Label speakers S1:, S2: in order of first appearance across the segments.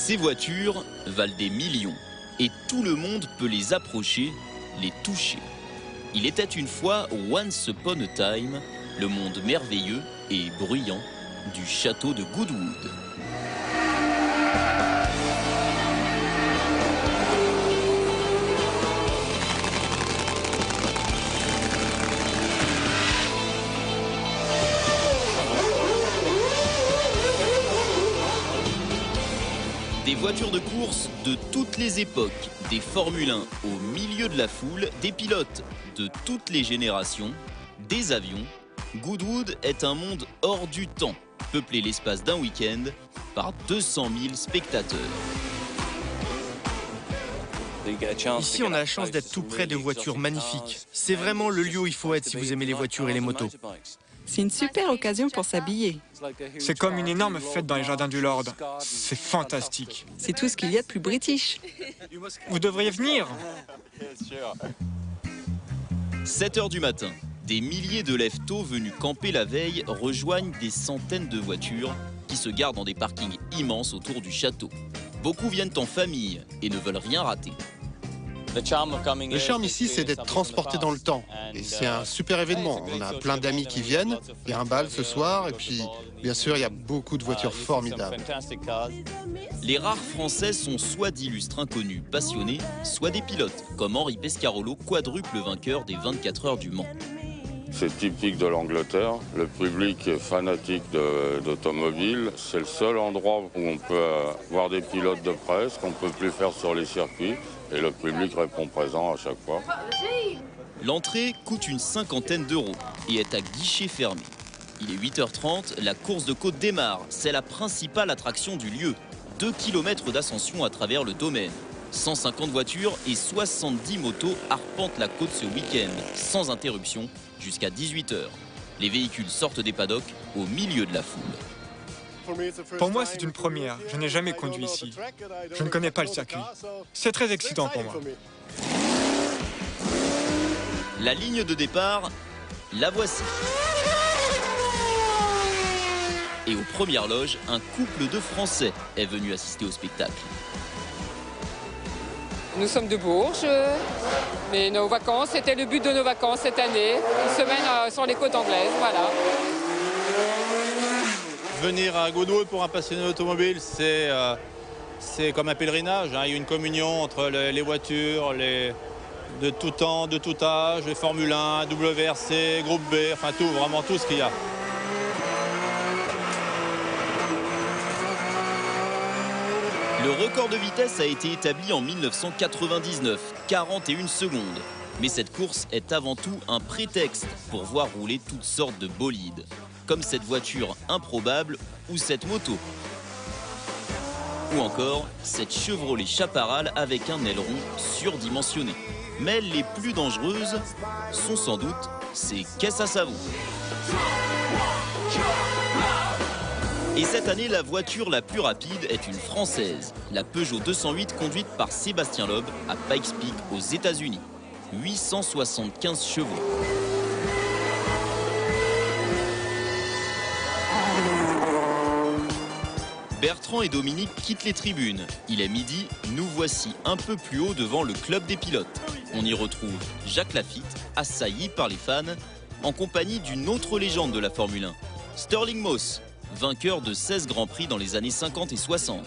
S1: Ces voitures valent des millions et tout le monde peut les approcher, les toucher. Il était une fois, once upon a time, le monde merveilleux et bruyant du château de Goodwood. Des voitures de course de toutes les époques, des Formule 1 au milieu de la foule, des pilotes de toutes les générations, des avions, Goodwood est un monde hors du temps, peuplé l'espace d'un week-end par 200 000 spectateurs.
S2: Ici, on a la chance d'être tout près de voitures magnifiques. C'est vraiment le lieu où il faut être si vous aimez les voitures et les motos.
S3: C'est une super occasion pour s'habiller.
S4: C'est comme une énorme fête dans les jardins du Lord. C'est fantastique.
S3: C'est tout ce qu'il y a de plus british.
S4: Vous devriez venir.
S1: 7 h du matin, des milliers de lève-tôt venus camper la veille rejoignent des centaines de voitures qui se garent dans des parkings immenses autour du château. Beaucoup viennent en famille et ne veulent rien rater.
S5: Le charme ici, c'est d'être transporté dans le temps. Et c'est un super événement. On a plein d'amis qui viennent. Il y a un bal ce soir. Et puis, bien sûr, il y a beaucoup de voitures formidables.
S1: Les rares Français sont soit d'illustres inconnus passionnés, soit des pilotes, comme Henri Pescarolo, quadruple vainqueur des 24 heures du Mans.
S6: C'est typique de l'Angleterre. Le public est fanatique d'automobile. C'est le seul endroit où on peut voir des pilotes de presse qu'on ne peut plus faire sur les circuits. Et le public répond présent à chaque fois.
S1: L'entrée coûte une cinquantaine d'euros et est à guichet fermé. Il est 8 h 30, la course de côte démarre. C'est la principale attraction du lieu. 2 km d'ascension à travers le domaine. 150 voitures et 70 motos arpentent la côte ce week-end, sans interruption, jusqu'à 18 h. Les véhicules sortent des paddocks au milieu de la foule.
S4: Pour moi, c'est une première. Je n'ai jamais conduit ici. Je ne connais pas le circuit. C'est très excitant pour moi.
S1: La ligne de départ, la voici. Et aux premières loges, un couple de Français est venu assister au spectacle.
S7: Nous sommes de Bourges, mais nos vacances, c'était le but de nos vacances cette année. Une semaine sur les côtes anglaises, voilà.
S8: Venir à Goodwood pour un passionné d'automobile, c'est comme un pèlerinage. Il y a une communion entre les voitures, de tout temps, de tout âge, les Formule 1, WRC, Groupe B, enfin tout, vraiment tout ce qu'il y a.
S1: Le record de vitesse a été établi en 1999, 41 secondes. Mais cette course est avant tout un prétexte pour voir rouler toutes sortes de bolides, comme cette voiture improbable ou cette moto. Ou encore cette Chevrolet Chaparral avec un aileron surdimensionné. Mais les plus dangereuses sont sans doute ces caisses à savon. Et cette année, la voiture la plus rapide est une Française, la Peugeot 208 conduite par Sébastien Loeb à Pikes Peak aux États-Unis. 875 chevaux. Bertrand et Dominique quittent les tribunes. Il est midi, nous voici un peu plus haut devant le club des pilotes. On y retrouve Jacques Laffite, assailli par les fans, en compagnie d'une autre légende de la Formule 1, Stirling Moss, vainqueur de 16 Grands Prix dans les années 50 et 60.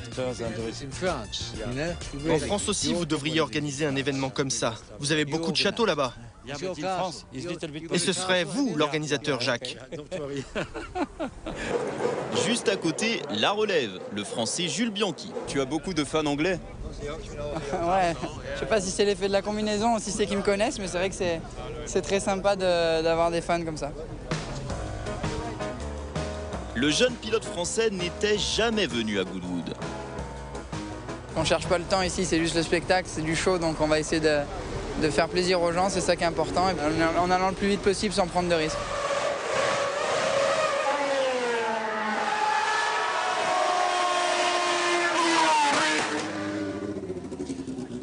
S2: En France aussi, vous devriez organiser un événement comme ça. Vous avez beaucoup de châteaux là-bas. Et ce serait vous, l'organisateur, Jacques.
S1: Juste à côté, la relève, le Français Jules Bianchi.
S8: Tu as beaucoup de fans anglais?
S9: Ouais, je sais pas si c'est l'effet de la combinaison ou si c'est qu'ils me connaissent, mais c'est vrai que c'est très sympa d'avoir des fans comme ça.
S1: Le jeune pilote français n'était jamais venu à Goodwood.
S9: On cherche pas le temps ici, c'est juste le spectacle, c'est du show, donc on va essayer de faire plaisir aux gens, c'est ça qui est important, et en allant le plus vite possible sans prendre de risques.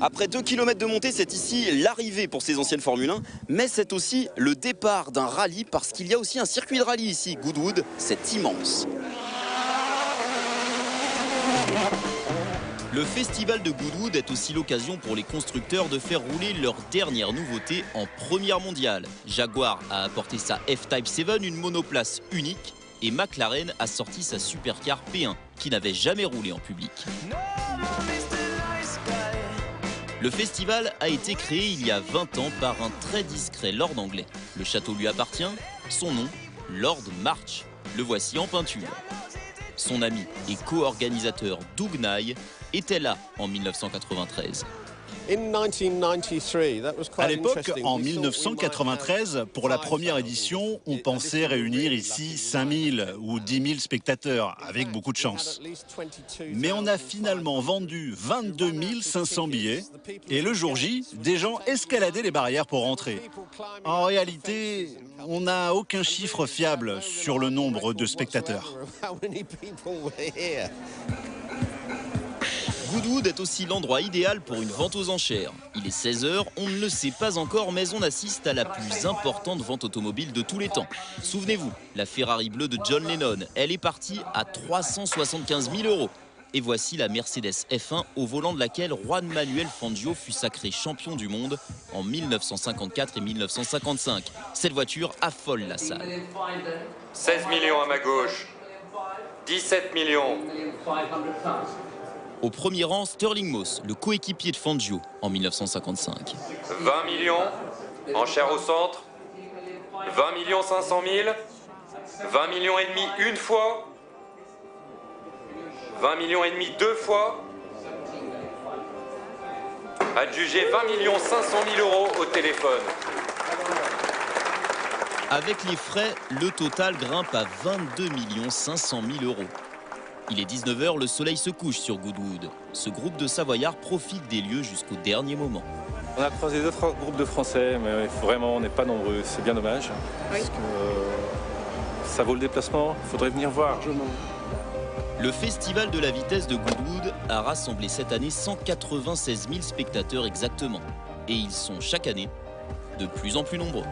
S1: Après 2 km de montée, c'est ici l'arrivée pour ces anciennes Formule 1, mais c'est aussi le départ d'un rallye parce qu'il y a aussi un circuit de rallye ici. Goodwood, c'est immense. Le festival de Goodwood est aussi l'occasion pour les constructeurs de faire rouler leur dernière nouveauté en première mondiale. Jaguar a apporté sa F-Type 7, une monoplace unique, et McLaren a sorti sa supercar P1, qui n'avait jamais roulé en public. Le festival a été créé il y a 20 ans par un très discret lord anglais. Le château lui appartient, son nom, Lord March. Le voici en peinture. Son ami et co-organisateur Doug Nye était là en 1993.
S10: À l'époque, en 1993, pour la première édition, on pensait réunir ici 5000 ou 10 000 spectateurs, avec beaucoup de chance. Mais on a finalement vendu 22 500 billets, et le jour J, des gens escaladaient les barrières pour rentrer. En réalité, on n'a aucun chiffre fiable sur le nombre de spectateurs.
S1: Goodwood est aussi l'endroit idéal pour une vente aux enchères. Il est 16 h, on ne le sait pas encore, mais on assiste à la plus importante vente automobile de tous les temps. Souvenez-vous, la Ferrari bleue de John Lennon, elle est partie à 375 000 €. Et voici la Mercedes F1 au volant de laquelle Juan Manuel Fangio fut sacré champion du monde en 1954 et 1955. Cette voiture affole la salle.
S11: 16 millions à ma gauche, 17 millions.
S1: Au premier rang, Sterling Moss, le coéquipier de Fangio en 1955.
S11: 20 millions, enchère au centre, 20 500 000, 20 millions et demi une fois, 20 millions et demi deux fois, adjugé 20 500 000 € au téléphone.
S1: Avec les frais, le total grimpe à 22 500 000 €. Il est 19 h, le soleil se couche sur Goodwood. Ce groupe de Savoyards profite des lieux jusqu'au dernier moment.
S12: On a croisé d'autres groupes de Français, mais vraiment on n'est pas nombreux. C'est bien dommage, parce que ça vaut le déplacement, il faudrait venir voir.
S1: Le festival de la vitesse de Goodwood a rassemblé cette année 196 000 spectateurs exactement. Et ils sont chaque année de plus en plus nombreux.